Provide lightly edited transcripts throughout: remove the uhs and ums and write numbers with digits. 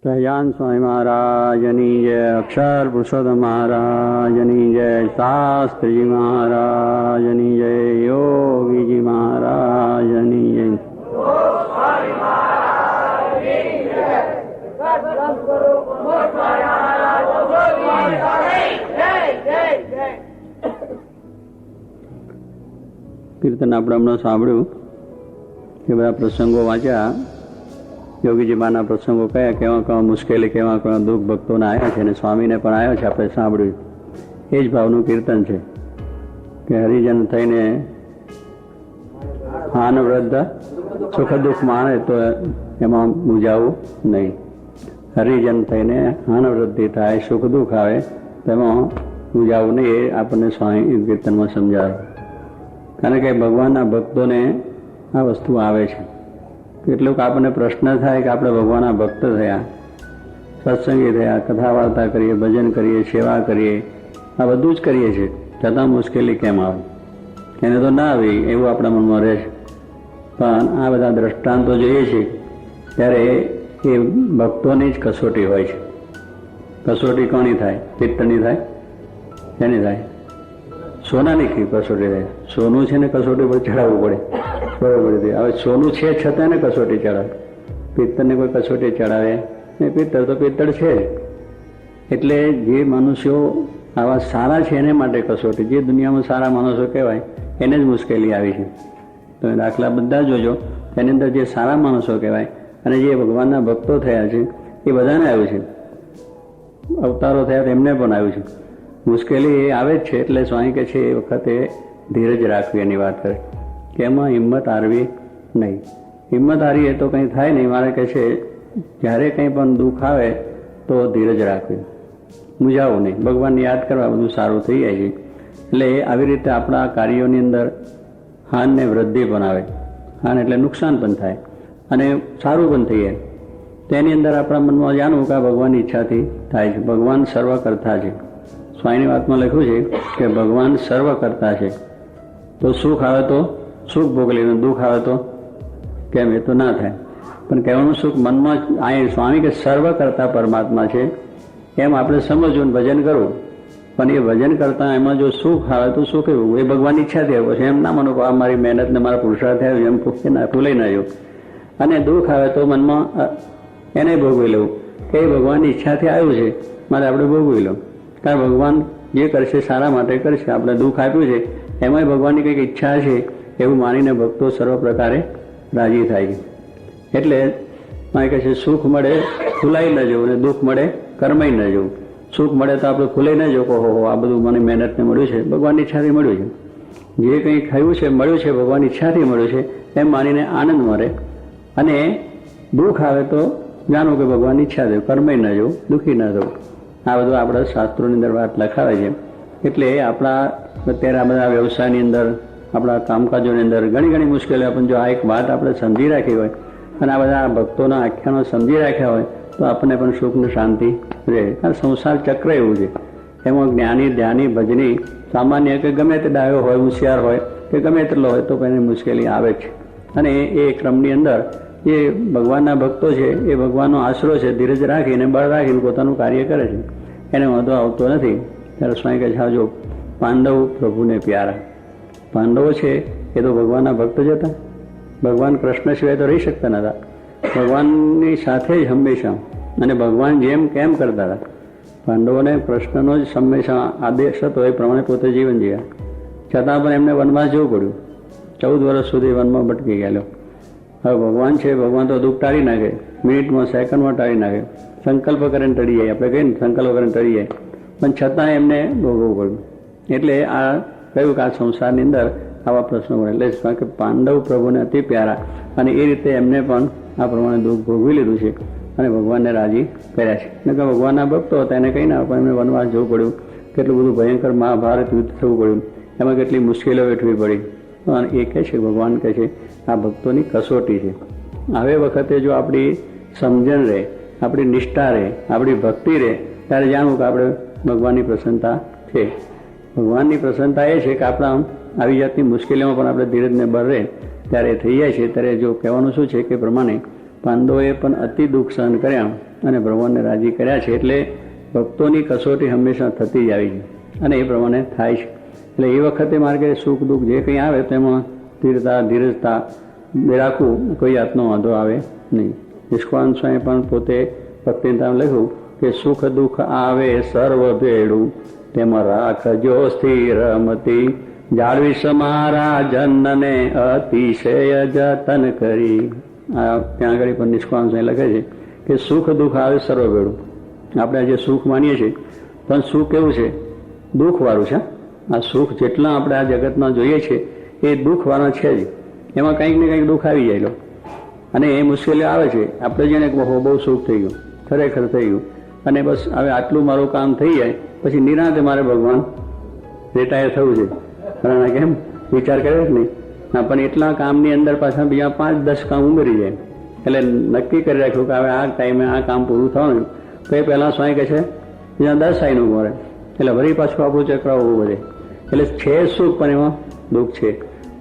સહજાન સ્વામી મહારાજની જય, અક્ષર પુરુષોત્તમ મહારાજની જય, શાસ્ત્રીજી મહારાજની જય, યોગીજી મહારાજની જય. કીર્તન આપણે હમણાં સાંભળ્યું કે બધા પ્રસંગો વાંચ્યા, યોગીજી માના પ્રસંગો કયા, કેવા કેવા મુશ્કેલી, કેવા કેવા દુઃખ ભક્તોને આવ્યા છે અને સ્વામીને પણ આવ્યો છે. આપણે સાંભળ્યું એ જ ભાવનું કીર્તન છે કે હરિજન થઈને હાન વૃદ્ધ સુખ દુઃખ માણે તો એમાં મૂંઝાવું નહીં. હરિજન થઈને હાન વૃદ્ધિ થાય, સુખ દુઃખ આવે તો એમાં મૂંઝાવું નહીં. એ આપણને સ્વામી કીર્તનમાં સમજાવે. કારણ કે ભગવાનના ભક્તોને આ વસ્તુ આવે છે. કેટલુંક આપણને પ્રશ્ન થાય કે આપણે ભગવાનના ભક્ત થયા, સત્સંગી થયા, કથા વાર્તા કરીએ, ભજન કરીએ, સેવા કરીએ, આ બધું જ કરીએ છીએ, છતાં મુશ્કેલી કેમ આવે? એને તો ના આવી એવું આપણા મનમાં રહે છે. પણ આ બધા દ્રષ્ટાંતો જોઈએ છીએ ત્યારે એ ભક્તોની જ કસોટી હોય છે. કસોટી કોની થાય? પિત્તની થાય. એની થાય સોનાની કસોટી થાય. સોનું છે ને કસોટી પર ચડાવવું પડે, બરોબર. હવે સોનું છે છતાં ને કસોટી ચડાવે. પિત્તળને કોઈ કસોટી ચડાવે ને? પિત્તળ તો પિત્તળ છે. એટલે જે મનુષ્યો આવા સારા છે એને માટે કસોટી. જે દુનિયામાં સારા માણસો કહેવાય એને જ મુશ્કેલી આવી છે. તો દાખલા બધા જોજો, તેની અંદર જે સારા માણસો કહેવાય અને જે ભગવાનના ભક્તો થયા છે એ બધાને આવ્યું છે. અવતારો થયા તેમને પણ આવ્યું છે. મુશ્કેલી એ આવે જ છે. એટલે સ્વામી કહે છે એ વખતે ધીરજ રાખવી એની વાત કરે કે એમાં હિંમત હારવી નહીં. હિંમત હારીએ તો કંઈ થાય નહીં. મારે કહે છે જ્યારે કંઈ પણ દુઃખ આવે તો ધીરજ રાખવી, મૂંઝાવું નહીં, ભગવાનને યાદ કરવા, બધું સારું થઈ જાય છે. એટલે આવી રીતે આપણા કાર્યોની અંદર હાન ને વૃદ્ધિ પણ આવે. હાન એટલે નુકસાન પણ થાય અને સારું પણ થઈ જાય. તેની અંદર આપણા મનમાં જાણવું કે આ ભગવાનની ઈચ્છાથી થાય છે. ભગવાન સર્વ કરતા છે. સ્વામીની વાતમાં લખ્યું છે કે ભગવાન સર્વ કરતા છે. તો સુખ આવે તો સુખ ભોગ લેવું, દુઃખ આવે તો કેમ? એ તો ના થાય. પણ કહેવાનું સુખ મનમાં આ સ્વામી કે સર્વ કરતા પરમાત્મા છે એમ આપણે સમજવું, ભજન કરવું. પણ એ ભજન કરતા એમાં જો સુખ આવે તો સુખ એવું, એ ભગવાનની ઈચ્છાથી આવ્યો છે. એમ ના માનો કે આ મારી મહેનત ને મારા પુરુષાર્થ આવ્યો એમ ફૂલાઈ ના જવું. અને દુઃખ આવે તો મનમાં એને ભોગવી લેવું કે એ ભગવાનની ઈચ્છાથી આવ્યું છે, મારે આપણે ભોગવી લઉં. કારણ ભગવાન જે કરશે સારા માટે કરશે. આપણે દુઃખ આપ્યું છે એમાંય ભગવાનની કંઈક ઈચ્છા છે એવું માનીને ભક્તો સર્વ પ્રકારે રાજી થાય છે. એટલે મારે કહે છે સુખ મળે ફૂલાઈ ન જવું, અને દુઃખ મળે કર્માઈ ન જવું. સુખ મળે તો આપણે ફૂલાઈ ન જવું કે હો આ બધું મને મહેનતને મળ્યું છે, ભગવાનની ઈચ્છાથી મળ્યું છે. જે કંઈ ખાયું છે મળ્યું છે ભગવાનની ઈચ્છાથી મળ્યું છે એમ માનીને આનંદ મળે. અને દુઃખ આવે તો જાણવું કે ભગવાનની ઈચ્છા થયું, કર્માઈ ન જવું, દુઃખી ન થવું. આ બધું આપણા શાસ્ત્રોની અંદર વાત લખાવે છે. એટલે આપણા અત્યારે આ બધા વ્યવસાયની અંદર, આપણા કામકાજોની અંદર ઘણી ઘણી મુશ્કેલીઓ પણ જો આ એક વાત આપણે સમજી રાખી હોય અને આ બધા ભક્તોના આખ્યાનો સમજી રાખ્યા હોય તો આપણને પણ સુખ ને શાંતિ રહે. કારણ સંસાર ચક્ર એવું છે. એમાં જ્ઞાની, ધ્યાની, ભજની, સામાન્ય કે ગમે તે ડાયો હોય, હોશિયાર હોય કે ગમે તેટલો હોય તો પણ એની મુશ્કેલી આવે છે. અને એ ક્રમની અંદર જે ભગવાનના ભક્તો છે એ ભગવાનનો આશરો છે, ધીરજ રાખીને બળ રાખીને પોતાનું કાર્ય કરે છે. એને વાંધો આવતો નથી. ત્યારે સ્વામી કહે છે જો પાંડવ પ્રભુને પ્યારા. પાંડવો છે એ તો ભગવાનના ભક્ત જ હતા. ભગવાન કૃષ્ણ સિવાય તો રહી શકતા નતા. ભગવાનની સાથે જ હંમેશા, અને ભગવાન જેમ કેમ કરતા હતા. પાંડવોને કૃષ્ણનો જ હંમેશા આદેશ હતો એ પ્રમાણે પોતે જીવન જીવ્યા. છતાં પણ એમને વનવાસ જવું પડ્યું. 14 વર્ષ સુધી વનમાં ભટકી ગયેલો. હવે ભગવાન છે, ભગવાન તો દુઃખ ટાળી નાખે, મિનિટમાં, સેકન્ડમાં ટાળી નાખે. સંકલ્પ કરીને ટળી જાય. આપણે કહીએ ને સંકલ્પ કરીને ટળી જાય, પણ છતાં એમને ભોગવવું પડ્યું. એટલે આ કહ્યું કે આ સંસારની અંદર આવા પ્રશ્નો મળે. એટલે કે પાંડવ પ્રભુને અતિ પ્યારા, અને એ રીતે એમને પણ આ પ્રમાણે દુઃખ ભોગવી લીધું છે અને ભગવાનને રાજી કર્યા છે. એટલે કે ભગવાનના ભક્તો હતા એને કંઈ ના પણ એમને વનવાસ જવું પડ્યું. કેટલું બધું ભયંકર મહાભારત યુદ્ધ થવું પડ્યું. એમાં કેટલી મુશ્કેલીઓ વેઠવી પડી. અને એ કહે છે, ભગવાન કહે છે આ ભક્તોની કસોટી છે. હવે વખતે જો આપણી સમજણ રહે, આપણી નિષ્ઠા રહે, આપણી ભક્તિ રહે, ત્યારે જાણવું કે આપણે ભગવાનની પ્રસન્નતા છે. ભગવાનની પ્રસન્નતા એ છે કે આપણા આવી જાતની મુશ્કેલીઓમાં પણ આપણે ધીરજને બળ રહે ત્યારે થઈ જાય છે. ત્યારે જો કહેવાનું શું છે કે પ્રમાણે પાંડવોએ પણ અતિ દુઃખ સહન કર્યા અને ભગવાનને રાજી કર્યા છે. એટલે ભક્તોની કસોટી હંમેશા થતી જ આવી છે અને એ પ્રમાણે થાય છે. એટલે એ વખતે માર્ગે સુખ દુઃખ જે કંઈ આવે તેમાં સ્થિરતા ધીરજતા રાખવું, કોઈ જાતનો વાંધો આવે નહીં. નિષ્કાંત સ્વામી પણ પોતે ભક્તિતામાં લખ્યું કે સુખ દુઃખ આવે સર્વ ભેડું, તેમાં રાખજો સ્થિર મતિ, જાળવી સમારા જનને અતિશય જતન કરી. ત્યાં આગળ પણ નિષ્કાંત સ્વામી લખે છે કે સુખ દુઃખ આવે સર્વ ભેડું. આપણે જે સુખ માનીએ છીએ પણ સુખ કેવું છે? દુઃખવાળું છે. આ સુખ જેટલા આપણે આ જગતમાં જોઈએ છીએ એ દુઃખવાળા છે જ. એમાં કંઈક ને કંઈક દુઃખ આવી જાય અને એ મુશ્કેલી આવે છે. આપણે જેને બહુ સુખ થઈ ગયું, ખરેખર થઈ ગયું અને બસ હવે આટલું મારું કામ થઈ જાય પછી નિરાંતે મારે ભગવાન રિટાયર થવું છે. કારણ કેમ વિચાર કરે જ નહીં. પણ એટલા કામની અંદર પાછા બીજા 5-10 કામ ઉમેરી જાય. એટલે નક્કી કરી રાખ્યું કે હવે આ ટાઈમે આ કામ પૂરું થવાનું તો એ પહેલાં સ્વામી કહે છે બીજા 10 આઈનું મળે. એટલે વળી પાછું આપણું ચક્ર ઉભું વધે. એટલે છે સુખ પણ એમાં દુઃખ છે.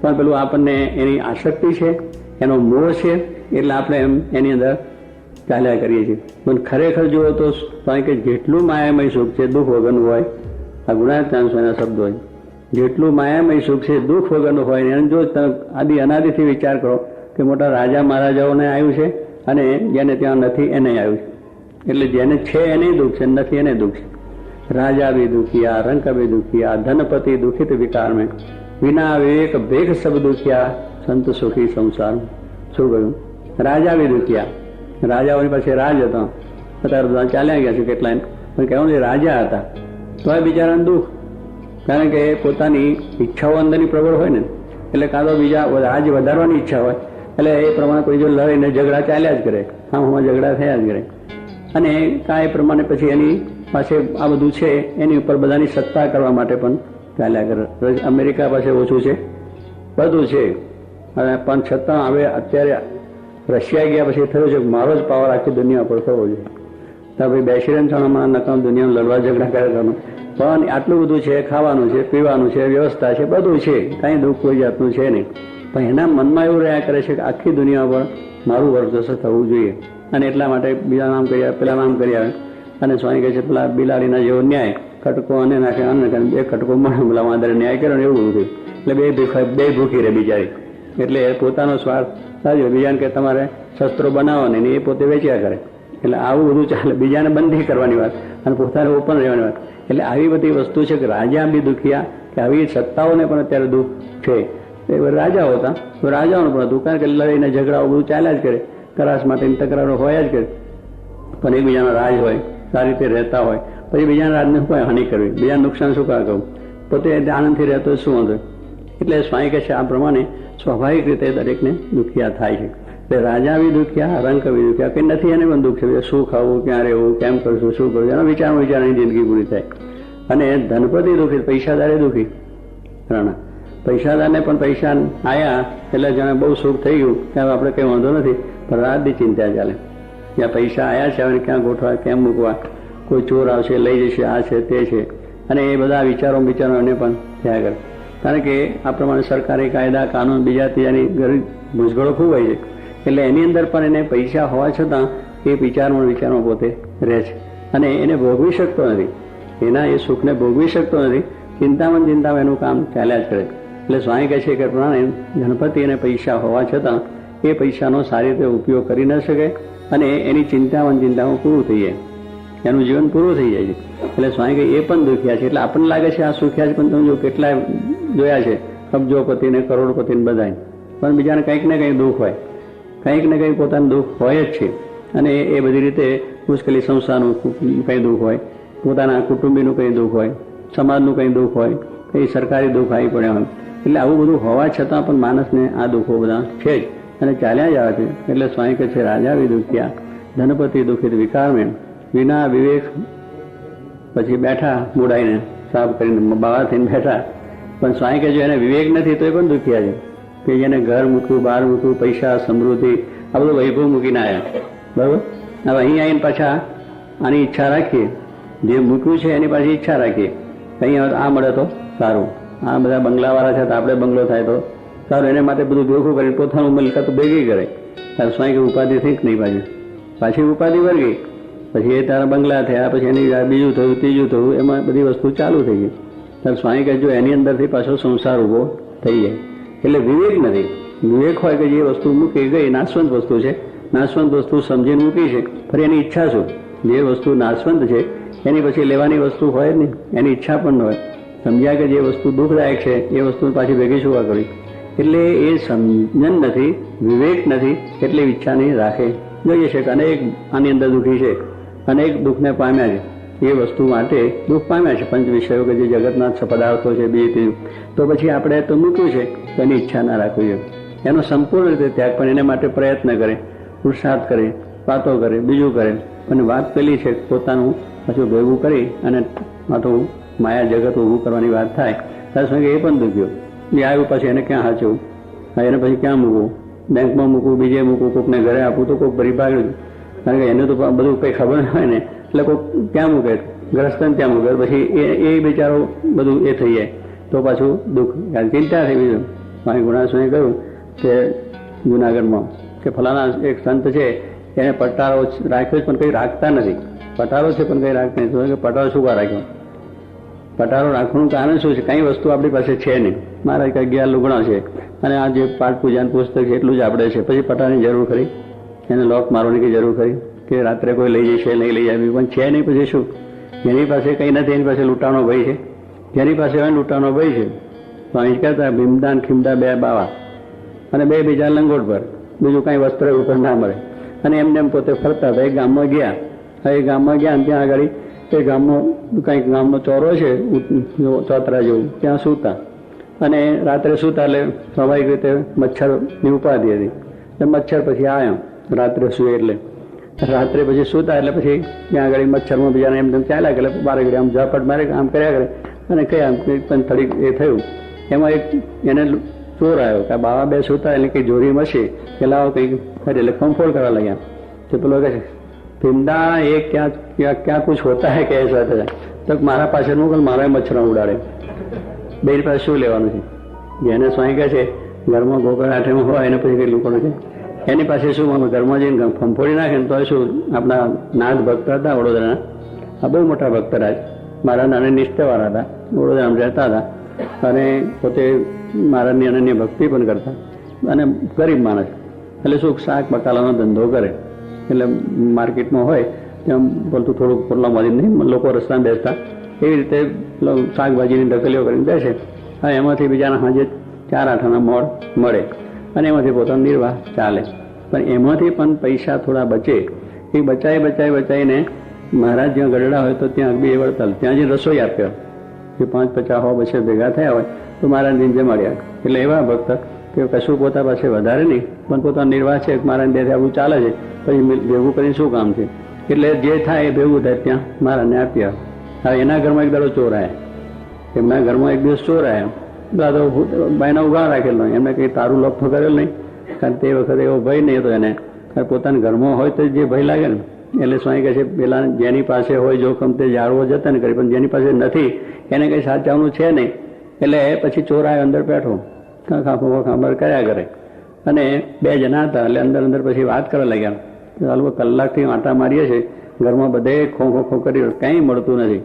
પણ પેલું આપણને એની આસક્તિ છે, એનો મોહ છે, એટલે આપણે એમ એની અંદર ચાલ્યા કરીએ છીએ. પણ ખરેખર જુઓ તો સ્વામી કે જેટલું માયામય સુખ છે દુઃખ વગરનું હોય. આ ગુણાત્મા સ્વામીના શબ્દ હોય. જેટલું માયામય સુખ છે દુઃખ વગરનું હોય. એને જો આદિ અનાદિથી વિચાર કરો કે મોટા રાજા મહારાજાઓને આવ્યું છે અને જેને ત્યાં નથી એને આવ્યું છે. એટલે જેને છે એને દુઃખ છે, નથી એને દુઃખ છે. રાજા ભી દુખિયા, રંક ભી દુખિયા, ધનપતિ દુખિત વિકાર में, વિના વિવેક ભેખ સબ દુખિયા, સંત સુખી સંસાર. શું કહ્યું? રાજા ભી દુખિયા. રાજાઓની પાસે રાજ હતો, અત્યારે બધા ચાલ્યા ગયા છે કેટલાય, પણ કહેવું છે રાજા હતા તો એ બિચારાને દુઃખ. કારણ કે પોતાની ઈચ્છાઓ અંદરની પ્રબળ હોય ને, એટલે કાં તો બીજા રાજ વધારવાની ઈચ્છા હોય, એટલે એ પ્રમાણે કોઈ જો લડીને ઝઘડા ચાલ્યા જ કરે, હા ઝઘડા થયા જ કરે. અને કાં એ પ્રમાણે પછી એની પાસે આ બધું છે એની ઉપર બધાની સત્તા કરવા માટે પણ ચાલ્યા કરે. અમેરિકા પાસે ઓછું છે, બધું છે, પણ છતાં હવે અત્યારે રશિયા ગયા પછી થયું છે મારો જ પાવર આખી દુનિયા પર થવો જોઈએ. તો ભાઈ બેસી રહે છે નકામ દુનિયામાં લડવા ઝઘડા કરે કરવાનું. પણ આટલું બધું છે, ખાવાનું છે, પીવાનું છે, વ્યવસ્થા છે, બધું છે, કાંઈ દુઃખ કોઈ જાતનું છે નહીં. પણ એના મનમાં એવું રહ્યા કરે છે કે આખી દુનિયા પર મારું વર્ચસ્વ થવું જોઈએ અને એટલા માટે બીજા નામ કરી આવે, પેલા નામ કરી આવે. અને સ્વામી કહે છે પેલા બિલાડીના જેવો ન્યાય, કટકો અને નાખે અન્ન કરે, 2 કટકો મળે પેલા વાંદરે ન્યાય કર્યો ને એવું બધું થયું. એટલે બે ભૂખી રહે બિચારી. એટલે પોતાનો સ્વાર્થ સાજો, બીજાને કે તમારે શસ્ત્રો બનાવવાની ને એ પોતે વેચ્યા કરે. એટલે આવું બધું ચાલે. બીજાને બંધી કરવાની વાત અને પોતાને ઓપન રહેવાની વાત. એટલે આવી બધી વસ્તુ છે કે રાજા બી દુખિયા, કે આવી સત્તાઓને પણ અત્યારે દુઃખ છે. એ રાજાઓ હતા તો રાજાઓનું પણ હતું, કારણ કે લડીને ઝઘડાઓ બધું ચાલ્યા જ કરે, કરાશ માટેની તકરારો હોય જ કરે. પણ એકબીજાનો રાજ હોય, સારી રીતે રહેતા હોય, પછી બીજાના રાજને શું હાનિ કરવી, બીજાને નુકસાન શું કા કરવું, પોતે આનંદથી રહેતો શું વાંધો. એટલે સ્વામી કહે છે આ પ્રમાણે સ્વાભાવિક રીતે દરેકને દુખિયા થાય છે. એટલે રાજા બી દુખ્યા, રંક બી દુખ્યા, કંઈ નથી એને પણ દુઃખ છે. શું ખાવું, ક્યાં રહેવું, કેમ કરશું, શું કરવું, એનો વિચારની જિંદગી પૂરી થાય. અને ધનપતિ દુઃખી, પૈસાદારે દુઃખી. પૈસાદારને પણ પૈસા આવ્યા એટલે જાણે બહુ સુખ થઈ ગયું, ત્યાં આપણે કંઈ વાંધો નથી, પણ રાતની ચિંતા ચાલે. જ્યાં પૈસા આવ્યા છે હવે ક્યાં ગોઠવા, કેમ મૂકવા, કોઈ ચોર આવશે લઈ જશે, આ છે તે છે, અને એ બધા વિચારો એને પણ થયા કરે. કારણ કે આ પ્રમાણે સરકારી કાયદા કાનૂન બીજા ત્રીજાની ગરીબ મૂંઝવણો ખૂબ હોય છે. એટલે એની અંદર પણ એને પૈસા હોવા છતાં એ વિચારમાં પોતે રહે છે અને એને ભોગવી શકતો નથી. એના એ સુખને ભોગવી શકતો નથી. ચિંતામાં એનું કામ ચાલ્યા જ કરે. એટલે સ્વામી કહે છે કે પ્રમાણે ગણપતિ એને પૈસા હોવા છતાં એ પૈસાનો સારી રીતે ઉપયોગ કરી ન શકે અને એની ચિંતામાં પૂરું થઈ જાય, એનું જીવન પૂરું થઈ જાય છે. એટલે સ્વામી કહે એ પણ દુખ્યા છે. એટલે આપણને લાગે છે આ સુખ્યા છે, પણ તમે જો કેટલાય જોયા છે કબજોપતિ ને કરોડપતિ ને બધા, પણ બીજાને કંઈક ને કંઈક દુઃખ હોય, કંઈક ને કંઈક પોતાનું દુઃખ હોય જ છે. અને એ બધી રીતે મુશ્કેલી, સંસારનું કંઈ દુઃખ હોય, પોતાના કુટુંબીનું કંઈ દુઃખ હોય, સમાજનું કંઈ દુઃખ હોય, કંઈ સરકારી દુઃખ આવી પડ્યા હોય. એટલે આવું બધું હોવા છતાં પણ માણસને આ દુઃખો બધા છે જ અને ચાલ્યા જ આવે છે. એટલે સ્વામી કહે છે રાજા બી દુખ્યા, ધનપતિ દુઃખિત વિકાર મેં, વિના વિવેક. પછી બેઠા મૂડાઈને સાફ કરીને બાવા થઈને બેઠા, પણ સ્વામી કહે છે એને વિવેક નથી તો એ પણ દુખ્યા છે. કે જેને ઘર મૂક્યું, બહાર મૂક્યું, પૈસા, સમૃદ્ધિ, આ બધું વૈભવ મૂકીને આવ્યા, બરાબર. હવે અહીં આવીને પાછા આની ઈચ્છા રાખીએ, જે મૂક્યું છે એની પાછી ઈચ્છા રાખીએ, અહીં આ મળે તો સારું, આ બધા બંગલાવાળા છે તો આપણે બંગલો થાય તો સારું, એને માટે બધું ભેગું કરીને પોતાનું મિલકત ભેગી કરે. તારે સ્વામી કે ઉપાધિ થઈ કે નહીં પાછી ઉપાધિ વર્ગી, પછી એ તારા બંગલા થયા, પછી એની બીજું થયું, ત્રીજું થયું, એમાં બધી વસ્તુ ચાલુ થઈ ગઈ. ત્યારે સ્વામી કહે જો એની અંદરથી પાછો સંસાર ઉભો થઈ જાય. એટલે વિવેક નથી. વિવેક હોય કે જે વસ્તુ મૂકી ગઈ નાશવંત વસ્તુ છે, નાશવંત વસ્તુ સમજીને મૂકી છે, ફરી એની ઈચ્છા શું? જે વસ્તુ નાશવંત છે એની પછી લેવાની વસ્તુ હોય જ નહીં, એની ઈચ્છા પણ ન હોય. સમજ્યા કે જે વસ્તુ દુઃખદાયક છે એ વસ્તુ પાછી ભેગી શું કરવી? એટલે એ સમજણ નથી, વિવેક નથી, એટલે ઈચ્છા નહીં રાખે. જોઈએ છે કે અનેક આની અંદર દુઃખી છે, અનેક દુઃખને પામ્યા છે, એ વસ્તુ માટે દુઃખ પામ્યા છે, પંચ વિષયો કે જે જગતના પદાર્થો છે, બીજું તો પછી આપણે તો મૂક્યું છે તો એની ઈચ્છા ના રાખવી જોઈએ. એનો સંપૂર્ણ રીતે ત્યાગ, પણ એને માટે પ્રયત્ન કરે, પુરુષાર્થ કરે, વાતો કરે, બીજું કરે. અને વાત પેલી છે પોતાનું પાછું ભેગું કરી અને માથું માયા જગત ઊભું કરવાની વાત થાય ત્યારે શું કે એ પણ દુખ્યો. એ આવ્યું પછી એને ક્યાં સાચવું? એને પછી ક્યાં મૂકવું? બેંકમાં મૂકવું, બીજે મૂકવું, કોઈકને ઘરે આપવું તો કોઈક ભરી પાડ્યું. કારણ કે એને તો બધું કંઈ ખબર ન હોય ને, એટલે કોઈક ક્યાં મૂકે? ગ્રસ્તને ત્યાં મૂકે. પછી એ બિચારો બધું એ થઈ જાય તો પાછું દુઃખ, ચિંતા થઈ. બીજું સ્વામી ગુણાશ્વામીએ કહ્યું કે જુનાગઢમાં કે ફલાણા એક સંત છે એને પટારો રાખ્યો પણ કંઈ રાખતા નથી. પટારો છે પણ કંઈ રાખતા નથી. કે પટારો શું રાખ્યો? પટારો રાખવાનું કારણ શું છે? કંઈ વસ્તુ આપણી પાસે છે નહીં. મારા કંઈ 11 લુગણા છે અને આ જે પાઠ પૂજાનું પુસ્તક છે એટલું જ આપણે છે. પછી પટારની જરૂર ખરી? એને લોક મારવાની કઈ જરૂર ખરી? કે રાત્રે કોઈ લઈ જશે, નહીં લઈ જાય? પણ છે નહીં પછી શું? જેની પાસે કંઈ નથી એની પાસે લૂંટાનો ભય છે. જેની પાસે હોય લૂંટાનો ભય છે તો અહીં કહેતા ભીમદાન ખીમદા 2 બાવા અને 2 બીજા લંગોટ પર, બીજું કાંઈ વસ્ત્ર ઉપર ના મળે. અને એમને એમ પોતે ફરતા હતા. એ ગામમાં ગયા. એ ગામમાં ગયા ત્યાં આગળ એ ગામનો કંઈક ગામનો ચોરો છે ચોતરા જેવું, ત્યાં સૂતા. અને રાત્રે સૂતા એટલે સ્વાભાવિક રીતે મચ્છરની ઉપાધિ હતી. એટલે મચ્છર પછી આવ્યો રાત્રે સૂએ એટલે. રાત્રે પછી સૂતા એટલે પછી ત્યાં આગળ મચ્છરમાં બીજાને એમ ચાલ્યા કરે, બારે ઘડી આમ ઝાપટ મારે આમ કર્યા કરે. અને કયા પણ થોડીક એ થયું એમાં એક એને ચોર આવ્યો કે બાવા 2 સૂતા એટલે કંઈ જોરી મશી કે લાવો કંઈક કરી, એટલે ફોમફોડ કરવા લાગ્યા. તો પેલો કહે છે ભીમદા એ ક્યાં કુછ હોતા હે કે એસા થાય? તો મારા પાસે મોકલ, મારા મચ્છર ઉડાડે. બે પાસે શું લેવાનું છે? જેને સ્વાઈ કહે છે ઘરમાં ગોકળ આઠેમાં હોય એને પછી કઈ લોકો છે એની પાસે શું અમે ઘરમાં જઈને ફંફોડી નાખે ને તો શું? આપણા નાથ ભક્ત હતા વડોદરાના, આ બહુ મોટા ભક્ત રાજ, મારા નાના નિષ્ઠાવાળા હતા, વડોદરામાં રહેતા હતા અને પોતે મારાની અનન્ય ભક્તિ પણ કરતા અને ગરીબ માણસ. એટલે શું શાક બકાલાનો ધંધો કરે. એટલે માર્કેટમાં હોય ત્યાં બોલતું થોડુંક પોટલા મારી નહીં, લોકો રસ્તામાં બેસતા એવી રીતે શાકભાજીની ઢકલીઓ કરીને બેસે. હા, એમાંથી બીજાના સાંજે 4 આઠાના મોડ મળે અને એમાંથી પોતાનો નિર્વાહ ચાલે. પણ એમાંથી પણ પૈસા થોડા બચે. એ બચાવીને મહારાજ જ્યાં ગરડા હોય તો ત્યાં અગબી વળતાલ ત્યાં જે રસોઈ આપ્યો જે 5-50 બચે ભેગા થયા હોય તો મહારાજને જમાડ્યા. એટલે એવા ભક્ત કે કશું પોતા પાસે વધારે નહીં પણ પોતાનો નિર્વાહ છે, મહારાજ બે આપણું ચાલે છે, પછી ભેગું કરીને શું કામ છે? એટલે જે થાય એ ભેગું થાય ત્યાં મહારાજને આપ્યા. હવે એના ઘરમાં એક દાડો ચોર આવ્યા, એમના ઘરમાં એક દિવસ ચોર આવ્યા. દાદો બાયના ઉભા રાખેલો, એમને કંઈ તારું લોક તો કરેલ નહીં, કારણ તે વખતે એવો ભય નહીં હતો એને. પોતાના ઘરમાં હોય તો જે ભય લાગે ને, એટલે સ્વામી કહે છે પેલા જેની પાસે હોય જોખમ તે જાળવો જતન કરે, પણ જેની પાસે નથી એને કંઈ સાચવવાનું છે નહીં. એટલે પછી ચોર આવ્યો, અંદર બેઠો ખાંભર કર્યા કરે અને 2 જણા હતા. એટલે અંદર પછી વાત કરવા લાગ્યા. ચાલો કલાકથી આંટા મારીએ છીએ, ઘરમાં બધે ખો કરી કંઈ મળતું નથી.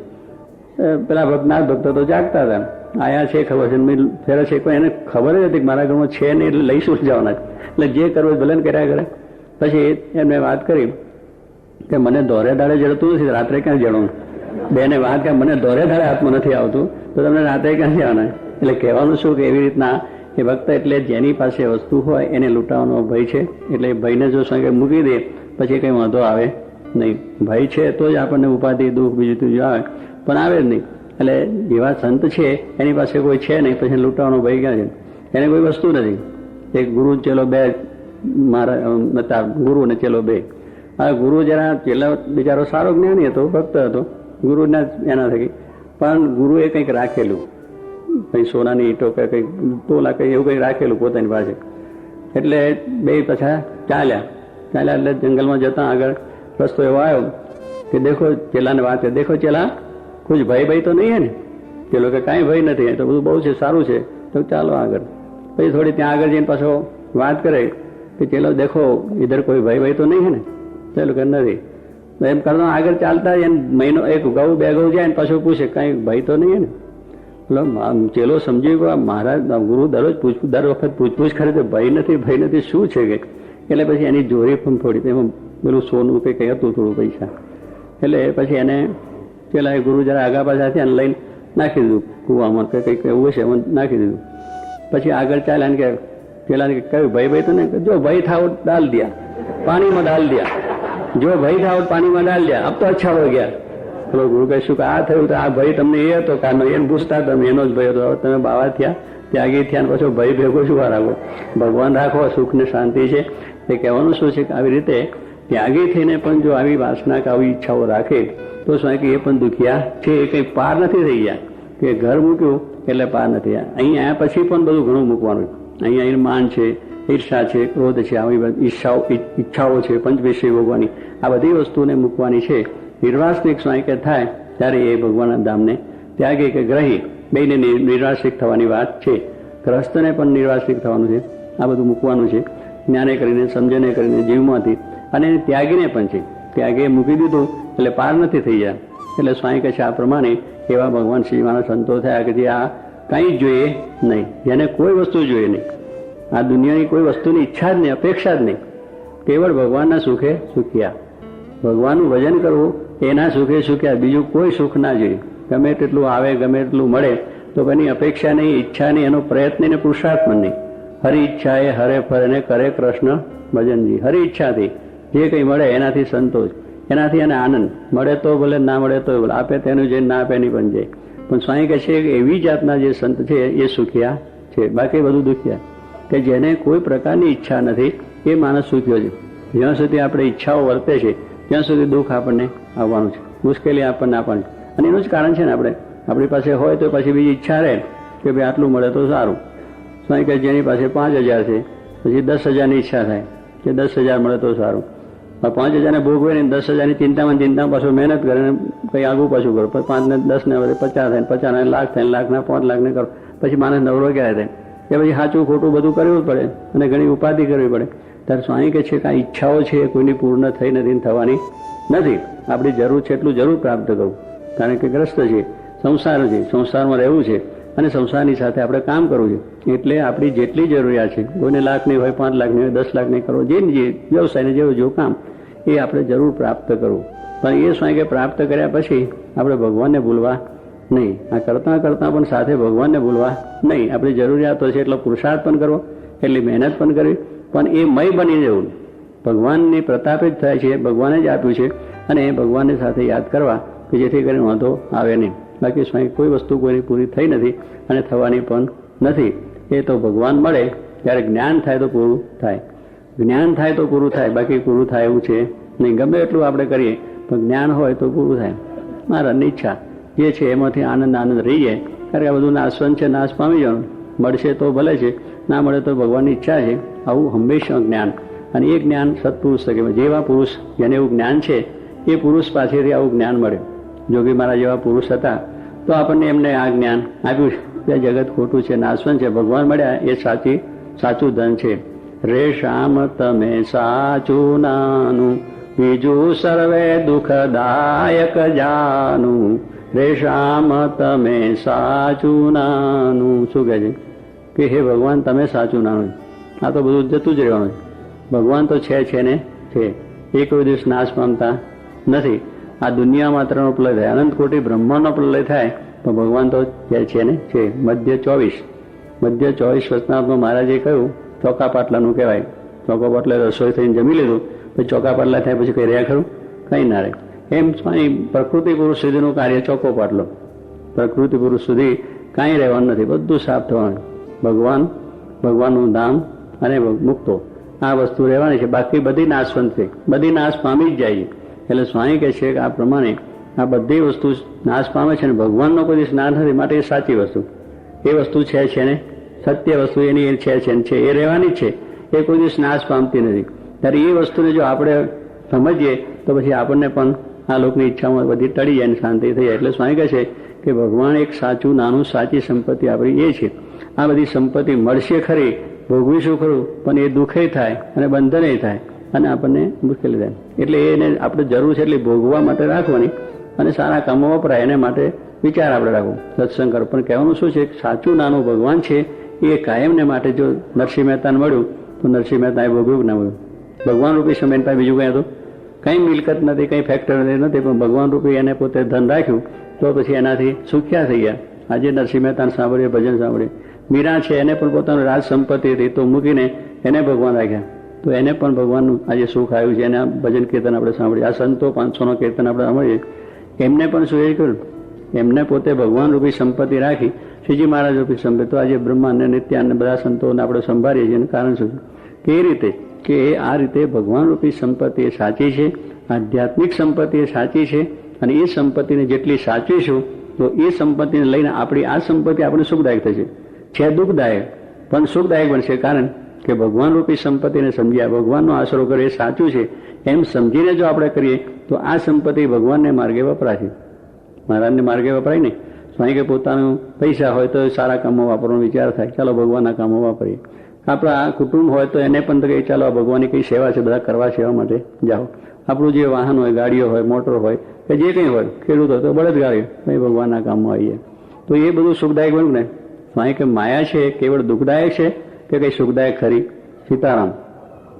પેલા ભક્તનાથ ભક્તો તો જાગતા હતા, આયા છે ખબર છે ફેરે છે, કોઈ એને ખબર જ હતી કે મારા ઘરમાં છે નહીં એટલે લઈશું જવાના. એટલે જે કરવું ભલે કર્યા કરે. પછી એમને વાત કરી કે મને દોરે દાડે જડતું નથી, રાત્રે ક્યાં જડવું? બેને વાત કે મને દોરે દાડે હાથમાં નથી આવતું તો તમને રાત્રે ક્યાં જવાના? એટલે કહેવાનું શું કે એવી રીતના એ ભક્ત એટલે જેની પાસે વસ્તુ હોય એને લૂંટાવાનો ભય છે. એટલે ભયને જો સંગે મૂકી દે પછી કંઈ વાંધો આવે નહીં. ભય છે તો જ આપણને ઉપાધિ દુઃખ બીજું ત્રીજું આવે, પણ આવે જ નહીં. એટલે જેવા સંત છે એની પાસે કોઈ છે નહીં, પછી લૂંટાવાનો ભય ક્યાં છે? એને કોઈ વસ્તુ નથી. એક ગુરુ ચેલો 2 મારા ગુરુ ને ચેલો 2. આ ગુરુ જરા ચેલા બિચારો સારો જ્ઞાની હતો, ભક્ત હતો, ગુરુના એના થકી. પણ ગુરુએ કંઈક રાખેલું, કંઈ સોનાની ઈંટો કે કંઈક તોલા કંઈ એવું કંઈક રાખેલું પોતાની પાસે. એટલે 2 પાછા ચાલ્યા એટલે જંગલમાં જતા આગળ રસ્તો એવો આવ્યો કે દેખો ચેલાને વાત, દેખો ચેલા કુછ ભય તો નહીં હે ને? પેલો કે કાંઈ ભય નથી, તો બધું બહુ છે, સારું છે, તો ચાલો આગળ. પછી થોડી ત્યાં આગળ જઈને પાછો વાત કરે કે ચલો દેખો ઇધર કોઈ ભાઈ તો નહીં હે ને? ચલો કે નથી. એમ કરતા આગળ ચાલતા એમ મહિનો એક ઘઉં બે ઘઉં જાય ને પાછું પૂછે કઈ ભાઈ તો નહીં હે ને? એટલે ચેલો સમજી ગયો મહારાજ ગુરુ દરરોજ દર વખત પૂછપૂછ કરે તો ભાઈ નથી શું છે કે? એટલે પછી એની જોરી પણ થોડી એમાં પેલું સોનું કંઈ હતું થોડું પૈસા, એટલે પછી એને પેલા ગુરુ જરા આગા પાછા થયા લઈને નાખી દીધું કુવામાં કે કંઈક એવું છે એમાં નાખી દીધું. પછી આગળ ચાલ્યા કે પેલા કહ્યું ભાઈ તો ને જો ભાઈ થાવ ડાલ દિયા પાણીમાં ડાલ દિયા, જો ભાઈ થાવ પાણીમાં ડાલ દિયા, અબ તો અચ્છા હો ગયા. પેલો ગુરુ કહીશું કે આ થયું તો આ ભાઈ તમને એ હતો કારનો એને પૂછતા તમે એનો જ ભાઈ હતો, તમે બાવા થયા ત્યાગી થયા પછી ભાઈ ભેગો શું રાખો? ભગવાન રાખો, સુખ ને શાંતિ છે. એ કહેવાનું શું છે કે આવી રીતે ત્યાગી થઈને પણ જો આવી વાસના કે આવી ઈચ્છાઓ રાખે તો શું કે એ પણ દુખિયા છે, એ કંઈ પાર નથી થઈ ગયા કે ઘર મૂક્યું એટલે પાર નથી થયા. અહીંયા આવ્યા પછી પણ બધું ઘણું મૂકવાનું. અહીંયા માન છે, ઈર્ષા છે, ક્રોધ છે, આવી ઈચ્છાઓ છે, પંચવિષય ભોગવાની આ બધી વસ્તુને મૂકવાની છે. નિર્વાસનિક સ્વાય થાય ત્યારે એ ભગવાનના ધામને ત્યાગી કે ગ્રહી બેને નિર્વાસિક થવાની વાત છે. ગ્રસ્તને પણ નિર્વાસિક થવાનું છે. આ બધું મૂકવાનું છે જ્ઞાને કરીને સમજને કરીને જીવમાંથી, અને ત્યાગીને પણ છે. ત્યાગે મૂકી દીધું એટલે પાર નથી થઈ જાય. એટલે સ્વાય કહે છે આ પ્રમાણે એવા ભગવાન શ્રીમાના સંતો થયા કે જે આ કંઈ જ જોઈએ નહીં, જેને કોઈ વસ્તુ જોઈએ નહીં, આ દુનિયાની કોઈ વસ્તુની ઈચ્છા જ નહીં, અપેક્ષા જ નહીં, કેવળ ભગવાનના સુખે સુખ્યા. ભગવાનનું ભજન કરવું એના સુખે સુખ્યા, બીજું કોઈ સુખ ના જોઈએ. ગમે તેટલું આવે ગમે તેટલું મળે તો એની અપેક્ષા નહીં, ઈચ્છા નહીં, એનો પ્રયત્ન ને પુરુષાર્થ પણ નહીં. હરી ઈચ્છા એ હરે ફરે કરે કૃષ્ણ ભજનજી. હરી ઈચ્છાથી જે કંઈ મળે એનાથી સંતોષ, એનાથી એને આનંદ મળે તો ભલે, ના મળે તો ભલે, આપે તેનું જે ના આપે નહીં પણ જાય. પણ સ્વામી કહે છે કે એવી જાતના જે સંત છે એ સુખિયા છે, બાકી બધું દુખિયા. કે જેને કોઈ પ્રકારની ઈચ્છા નથી એ માણસ સુખ્યો છે. જ્યાં સુધી આપણે ઈચ્છાઓ વર્તે છે ત્યાં સુધી દુઃખ આપણને આવવાનું છે, મુશ્કેલી આપણને આપવાની. અને એનું જ કારણ છે ને આપણી પાસે હોય તો પછી બીજી ઈચ્છા રહે કે ભાઈ આટલું મળે તો સારું. સ્વામી કહે જેની પાસે 5,000 છે પછી 10,000ની ઈચ્છા થાય કે 10,000 મળે તો સારું. 5,000ને ભોગવે ને 10,000ની ચિંતામાં પાછું મહેનત કરે ને કંઈ આગું પાછું કરો. 5 ને 10 ને 50 થાય, 50 ને લાખ થાય, લાખના 5 લાખને કરો. પછી માણસ નવરો ક્યારે થાય કે પછી સાચું ખોટું બધું કરવું પડે અને ઘણી ઉપાધિ કરવી પડે. ત્યારે સ્વામી કહે છે કે આ ઈચ્છાઓ છે કોઈની પૂર્ણ થઈ નથી, થવાની નથી. આપણી જરૂર છે એટલું જરૂર પ્રાપ્ત કરવું, કારણ કે ગ્રસ્ત છે, સંસાર છે, સંસારમાં રહેવું છે અને સંસારની સાથે આપણે કામ કરવું છે. એટલે આપણી જેટલી જરૂરિયાત છે, કોઈને લાખની હોય, 5 લાખની હોય, 10 લાખની કરવો, જે વ્યવસાયને જેવું જો કામ એ આપણે જરૂર પ્રાપ્ત કરવું. પણ એ સ્વામી કે પ્રાપ્ત કર્યા પછી આપણે ભગવાનને ભૂલવા નહીં. આ કરતાં પણ સાથે ભગવાનને ભૂલવા નહીં. આપણી જરૂરિયાતો છે એટલો પુરુષાર્થ પણ કરવો, એટલી મહેનત પણ કરવી, પણ એ મય બની જવું. ભગવાનની પ્રતાપે જ થાય છે, ભગવાને જ આપ્યું છે અને એ ભગવાનની સાથે યાદ કરવા કે જેથી કરીને વાંધો આવે નહીં. બાકી સ્વામી કોઈ વસ્તુ કોઈની પૂરી થઈ નથી અને થવાની પણ નથી. એ તો ભગવાન મળે ત્યારે જ્ઞાન થાય તો પૂરું થાય, જ્ઞાન થાય તો પૂરું થાય, બાકી પૂરું થાય એવું છે નહીં. ગમે એટલું આપણે કરીએ પણ જ્ઞાન હોય તો પૂરું થાય. મારાની ઈચ્છા જે છે એમાંથી આનંદ રહી જાય. કારણ કે આ બધું નાશવંત છે, નાશ પામી જવાનું. મળશે તો ભલે છે, ના મળે તો ભગવાનની ઈચ્છા છે. આવું હંમેશા જ્ઞાન, અને એ જ્ઞાન સત્પુરુષ શકે. જેવા પુરુષ જેને એવું જ્ઞાન છે એ પુરુષ પાસેથી આવું જ્ઞાન મળે. જોગી મારા જેવા પુરુષ હતા તો આપણને એમને આ જ્ઞાન આપ્યું છે. જગત ખોટું છે, નાશવંત છે, ભગવાન મળ્યા એ સાચું ધન છે. રે શ્યામ તમે સાચું નાનું, બીજું સર્વે દુઃખદાયક જાનું. રે શ્યામ તમે સાચું નાનું. શું કહે છે કે હે ભગવાન તમે સાચું નાનું. આ તો બધું જતું જ રહેવાનું છે. ભગવાન તો છે ને છે, એ કોઈ દિવસ નાશ પામતા નથી. આ દુનિયા માત્રનો પ્રલય થાય, અનંત કોટી બ્રહ્માંડનો પ્રલય થાય પણ ભગવાન તો છે ને છે. મધ્ય 24 વચનામૃતમાં મહારાજે કહ્યું ચોકા પાટલાનું કહેવાય. ચોકા પાટલા રસોઈ થઈને જમી લીધું પછી ચોકા પાટલા થાય પછી કંઈ રહ્યા ખરું? કંઈ ના રહે. એમ પ્રકૃતિ પુરુષ સુધીનું કાર્ય ચોખ્ખો પાટલો. પ્રકૃતિ પુરુષ સુધી કાંઈ રહેવાનું નથી, બધું સાફ થવાનું. ભગવાનનું ધામ અને મુક્તો આ વસ્તુ રહેવાની છે. બાકી બધી નાશવંત છે, બધી નાશ પામી જ જાય છે. એટલે સ્વામી કહે છે કે આ પ્રમાણે આ બધી વસ્તુ નાશ પામે છે ને ભગવાનનો કોઈ દિવસ નાશ નથી. માટે એ સાચી વસ્તુ, એ વસ્તુ છે ને સત્ય વસ્તુ એની છે એ રહેવાની જ છે. એ કોઈ દિવસ નાશ પામતી નથી. ત્યારે એ વસ્તુને જો આપણે સમજીએ તો પછી આપણને પણ આ લોકની ઈચ્છામાં બધી ટળી જાય અને શાંતિ થઈ જાય. એટલે સ્વામી કહે છે કે ભગવાન એક સાચું નાનું સાચી સંપત્તિ આપણી એ છે. આ બધી સંપત્તિ મળશે ખરી ભોગવીશું ખરું, પણ એ દુઃખે થાય અને બંધને થાય અને આપણને મુશ્કેલી થાય. એટલે એને આપણે જરૂર છે એટલે ભોગવા માટે રાખવાની અને સારા કામો વપરાય એને માટે વિચાર આપણે રાખવો, સત્સંગ કરો. પણ કહેવાનું શું છે, સાચું નાનું ભગવાન છે એ કાયમને માટે જો નરસિંહ મહેતાને મળ્યું તો નરસિંહ મહેતાએ ભોગવ્યું ના મળ્યું. ભગવાન રૂપી સમય પાસે બીજું કંઈ હતું, કંઈ મિલકત નથી, કંઈ ફેક્ટરી નથી, પણ ભગવાન રૂપી એને પોતે ધન રાખ્યું તો પછી એનાથી સુખ્યા થઈ ગયા. આજે નરસિંહ મહેતાને સાંભળીએ, ભજન સાંભળીએ. મીરા છે એને પણ પોતાનું રાજ સંપત્તિ હતી તો મૂકીને એને ભગવાન રાખ્યા, તો એને પણ ભગવાનનું આજે સુખ આવ્યું છે. એના ભજન કીર્તન આપણે સાંભળીએ. આ સંતો 500નો કીર્તન આપણે સાંભળીએ, એમને પણ શું એ કર્યું, એમને પોતે ભગવાન રૂપી સંપત્તિ રાખી, શ્રીજી મહારાજ રૂપી સંપત્તિ. તો આજે બ્રહ્મા અને નિત્ય અને બધા સંતોને આપણે સંભાળીએ છીએ. એનું કારણ શું છે કે એ રીતે કે આ રીતે ભગવાન રૂપી સંપત્તિ એ સાચી છે, આધ્યાત્મિક સંપત્તિ એ સાચી છે. અને એ સંપત્તિને જેટલી સાચવીશું તો એ સંપત્તિને લઈને આપણી આ સંપત્તિ આપણે સુખદાયક થશે. છે દુઃખદાયક પણ સુખદાયક બનશે, કારણ કે ભગવાન રૂપી સંપત્તિને સમજ્યા, ભગવાનનો આશરો કરે એ સાચું છે એમ સમજીને જો આપણે કરીએ તો આ સંપત્તિ ભગવાનને માર્ગે વપરાશે, મહારાજને માર્ગે વપરાય નહીં. સ્વામી કે પોતાનું પૈસા હોય તો સારા કામમાં વાપરવાનો વિચાર થાય, ચાલો ભગવાનના કામો વાપરીએ. આપણા કુટુંબ હોય તો એને પણ કહે ચાલો આ ભગવાનની કઈ સેવા છે, બધા કરવા સેવા માટે જાઓ. આપણું જે વાહન હોય, ગાડીઓ હોય, મોટર હોય કે જે કંઈ હોય, ખેડૂત હોય તો બળદગાડી, ભાઈ ભગવાનના કામમાં આવીએ તો એ બધું સુખદાયક બન્યું ને. સ્વામી કે માયા છે કેવળ દુઃખદાયક છે કે કઈ સુખદાયક ખરી? સીતારામ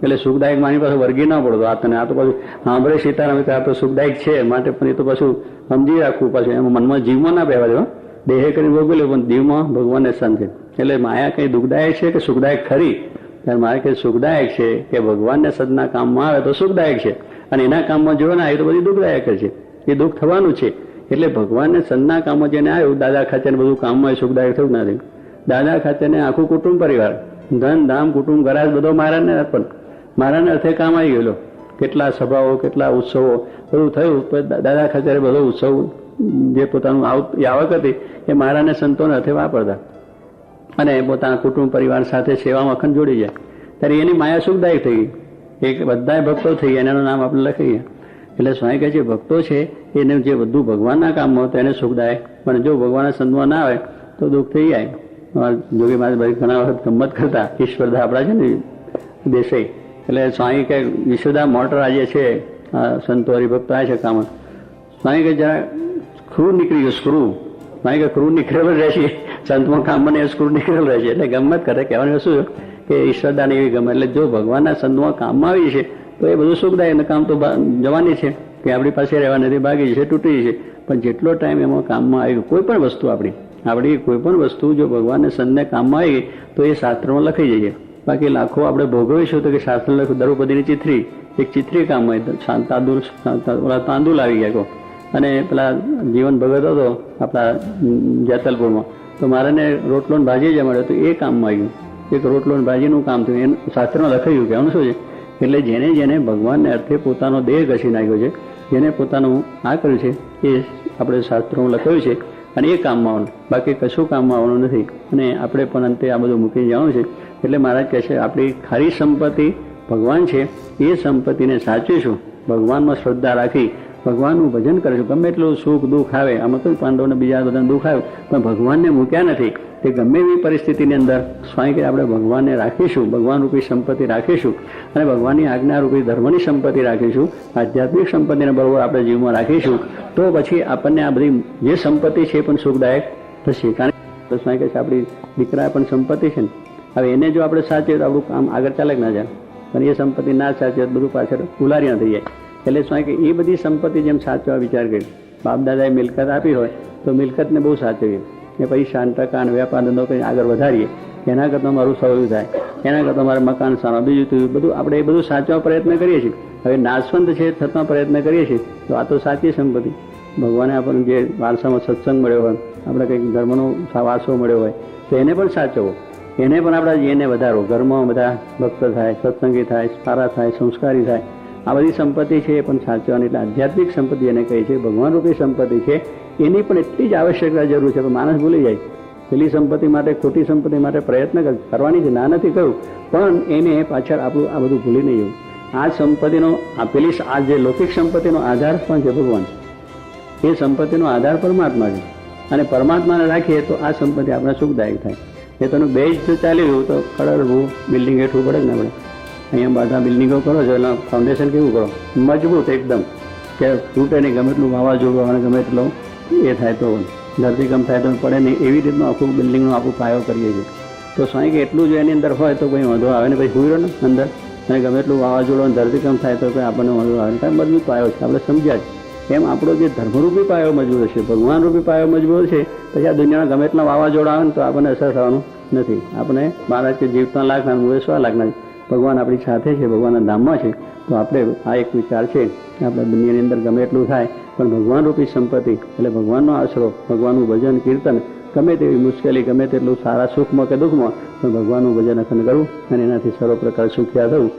એટલે સુખદાયક માની પાસે વર્ગી ના પડતો. આ તને આ તો પાછું સાંભળે સીતારામ આ તો સુખદાયક છે માટે પણ એ તો પાછું સમજી રાખવું, પાછું એમાં મનમાં જીવમાં ના પહેવા દેવા, દેહે કરીને ભોગવી લે પણ જીવમાં ભગવાનને સંત છે. એટલે માયા કઈ દુઃખદાયક છે કે સુખદાયક ખરી? ત્યારે મારે કઈ સુખદાયક છે કે ભગવાનને સદના કામમાં આવે તો સુખદાયક છે, અને એના કામમાં જો ના આવે તો બધી દુઃખદાયક છે, એ દુઃખ થવાનું છે. એટલે ભગવાનને સદના કામમાં જેને આવ્યું, દાદા ખાચર બધું કામમાં સુખદાયક થયું નથી. દાદા ખાચરને આખું કુટુંબ પરિવાર, ધન ધામ કુટુંબ ગરાજ બધો મારાને અર્પણ, મારાને અર્થે કામ આવી ગયેલો. કેટલા સભાઓ, કેટલા ઉત્સવો બધું થયું. દાદા ખાચરે બધો ઉત્સવ જે પોતાનું આવક હતી એ મારાને સંતોને અર્થે વાપરતા અને પોતાના કુટુંબ પરિવાર સાથે સેવામાં અખંડ જોડી જાય. ત્યારે એની માયા સુખદાયક થઈ ગઈ. એક બધા ભક્તો થઈ ગયા, એનું નામ આપણે લખી ગયા. એટલે સ્વામી કહે છે ભક્તો છે એને જે બધું ભગવાનના કામમાં હતું એને સુખદાયક, પણ જો ભગવાનના સંતમાં ના આવે તો દુઃખ થઈ જાય. જોગી મહારાજ ભાઈ ઘણા વખત ગમત કરતા, ઈશ્વરદા આપણા છે ને દેસાઈ, એટલે સ્વામી કે ઈશ્વરદા મોટર આજે છે સંતો હરિભક્તો આવે છે કામ. સ્વામી કે જરા સ્ક્રૂ નીકળી ગયો, સ્ક્રૂ. સ્વામી કે સ્ક્રૂ નીકળેલો રહેશે, સંતમાં કામ મને સ્ક્રૂ નીકળેલો રહેશે. એટલે ગમત કરે. કહેવાનું શું કે ઈશ્વરદાને એવી ગમે. એટલે જો ભગવાનના સંતમાં કામમાં આવી છે તો એ બધું સુખદાયક. કામ તો જવાની છે કે આપણી પાસે રહેવા નથી, ભાગી જશે, તૂટી જશે, પણ જેટલો ટાઈમ એમાં કામમાં આવી કોઈ પણ વસ્તુ આપણી કોઈ પણ વસ્તુ જો ભગવાનને સંતને કામમાં આવી તો એ શાસ્ત્રમાં લખાઈ જઈએ. બાકી લાખો આપણે ભોગવીશું તો કે શાસ્ત્ર લખ્યું દ્રૌપદીની ચિત્રી, એક ચિત્રી કામ હોય, તાંદુલ આવી ગયા કહો. અને પેલા જીવન ભગત હતો આપણા જેતલપુરમાં, તો મારાને રોટલો ને ભાજી જ મળ્યો તો એ કામમાં આવ્યું. એક રોટલો ને ભાજીનું કામ થયું, એનું શાસ્ત્રમાં લખાયું. કહેવાનું શું છે એટલે જેને જેને ભગવાનને અર્થે પોતાનો દેહ ઘસી નાખ્યો છે, જેને પોતાનું આ કર્યું છે એ આપણે શાસ્ત્રોમાં લખાયું છે અને એ કામમાં આવવાનું, બાકી કશું કામમાં આવવાનું નથી. અને આપણે પણ અંતે આ બધું મૂકી જવાનું છે. એટલે મહારાજ કહે છે આપણી ખારી સંપત્તિ ભગવાન છે, એ સંપત્તિને સાચવીશું, ભગવાનમાં શ્રદ્ધા રાખી ભગવાનનું ભજન કરીશું. ગમે એટલું સુખ દુઃખ આવે, આમાં તો પાંડવોને બીજા બધાને દુઃખ આવ્યું પણ ભગવાનને મૂક્યા નથી. તે ગમે એવી પરિસ્થિતિની અંદર સ્વામી કે આપણે ભગવાનને રાખીશું, ભગવાન રૂપી સંપત્તિ રાખીશું અને ભગવાનની આજ્ઞા રૂપી ધર્મની સંપત્તિ રાખીશું, આધ્યાત્મિક સંપત્તિને બરોબર આપણે જીવમાં રાખીશું, તો પછી આપણને આ બધી જે સંપત્તિ છે એ પણ સુખદાયક થશે. કારણ કે સ્વામી કહે છે આપણી દીકરા પણ સંપત્તિ છે ને, હવે એને જો આપણે સાચવીએ તો આપણું કામ આગળ ચાલે ના જાય, પણ એ સંપત્તિ ના સાચવે બધું પાછળ ઉલારિયા થઈ જાય. એટલે સ્વામી કે એ બધી સંપત્તિ જેમ સાચવા વિચાર કરી, બાપ દાદાએ મિલકત આપી હોય તો મિલકતને બહુ સાચવીએ, એ પૈસા ટકા વેપાર ધંધો કરી આગળ વધારીએ, એના કરતાં મારું સૌયું થાય, એના કરતાં મારે મકાન સારા, બીજું બધું આપણે એ બધું સાચવા પ્રયત્ન કરીએ છીએ. હવે નાશવંત છે છતાં પ્રયત્ન કરીએ છીએ તો આ તો સાચી સંપત્તિ. ભગવાને આપણને જે વારસામાં સત્સંગ મળ્યો હોય, આપણે કંઈક ધર્મનો વારસો મળ્યો હોય તો એને પણ સાચવો, એને પણ આપણે એને વધારો, ઘરમાં બધા ભક્ત થાય, સત્સંગી થાય, સારા થાય, સંસ્કારી થાય. આ બધી સંપત્તિ છે એ પણ સાચવાની. એટલે આધ્યાત્મિક સંપત્તિ એને કહી છે, ભગવાન રૂપી સંપત્તિ છે, એની પણ એટલી જ આવશ્યકતા જરૂર છે. પણ માણસ ભૂલી જાય, પેલી સંપત્તિ માટે, ખોટી સંપત્તિ માટે પ્રયત્ન કરવાની છે, ના નથી કહ્યું, પણ એને પાછળ આપણું આ બધું ભૂલી નહીં જવું. આ સંપત્તિનો પેલી આ જે લૌકિક સંપત્તિનો આધાર પણ છે ભગવાન, એ સંપત્તિનો આધાર પરમાત્મા છે, અને પરમાત્માને રાખીએ તો આ સંપત્તિ આપણે સુખદાયક થાય. એ તો બેઝ જો ચાલી રહ્યું તો કડરવું બિલ્ડિંગ હેઠવું પડે ને આપણે. અહીંયા બધા બિલ્ડિંગો કરો છો એટલે ફાઉન્ડેશન કેવું કરો? મજબૂત એકદમ, કે તૂટે નહીં, ગમે એટલું વાવાઝોડું અને ગમે એટલું એ થાય તો ધરતીકંપ થાય તો પડે નહીં, એવી રીતનું આખું બિલ્ડિંગનો આખું પાયો કરીએ છીએ. તો સ્વાય કે એટલું જો એની અંદર હોય તો કોઈ વાંધો આવે ને, પછી હુઈ રહ્યો ને અંદર, અને ગમે એટલું વાવાઝોડું અને ધરતીકંપ થાય તો કોઈ આપણને વાંધો આવે ને, કાંઈ મજબૂત પાયો છે, આપણે સમજ્યા જ. એમ આપણો જે ધર્મરૂપી પાયો મજબૂત હશે, ભગવાનરૂપી પાયો મજબૂત છે, પછી આ દુનિયાના ગમે એટલા વાવાઝોડા આવે ને તો આપણને અસર થવાનું નથી. આપણે મહારાજ કે જીવતા લાખના મૂળે 100 લાખના, ભગવાન આપણી સાથે છે, ભગવાનના ધામમાં છે. તો આપણે આ એક વિચાર છે કે આપણે દુનિયાની અંદર ગમે એટલું થાય પણ ભગવાનરૂપી સંપત્તિ એટલે ભગવાનનો આશરો, ભગવાનનું ભજન કીર્તન, ગમે તેવી મુશ્કેલી, ગમે તેટલું સારા સુખમાં કે દુઃખમાં પણ ભગવાનનું ભજન અખંડ કરવું અને એનાથી સર્વ પ્રકાર સુખ્યા થવું.